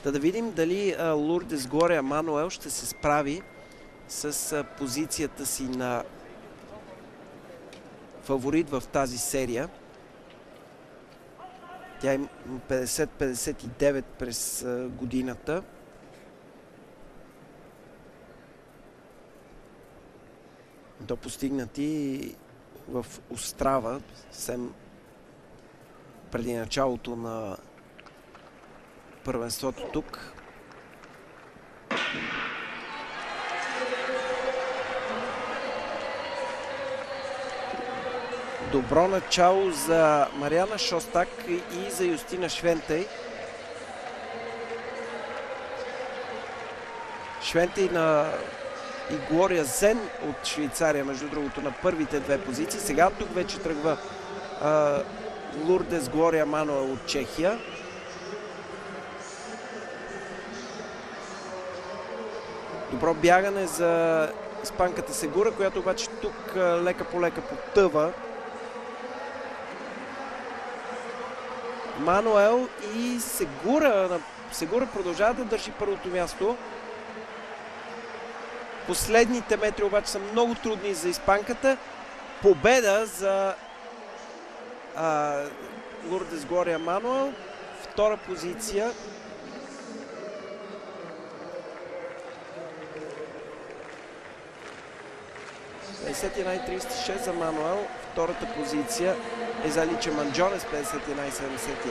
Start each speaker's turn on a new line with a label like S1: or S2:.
S1: Да видим дали Лурдес Глория Мануел ще се справи с позицията си на фаворит в тази серия. Тя има 50-59 през годината. До постигнати в Острава, съвсем преди началото на първенството тук. Добро начало за Мариана Шостак и за Юстина Швентей. Швентей и Глория Зен от Швейцария, между другото, на първите две позиции. Сега тук вече тръгва Лурдес Глория Мануел от Чехия. Добро бягане за испанката Сегура, която обаче тук лека по лека потъва. Мануел и Сегура продължава да държи първото място. Последните метри обаче са много трудни за испанката. Победа за Лурдес Глория Мануел. Втора позиция. – 51,36 за Мануел. Втората позиция е за Аличе Манджонес, 51,71.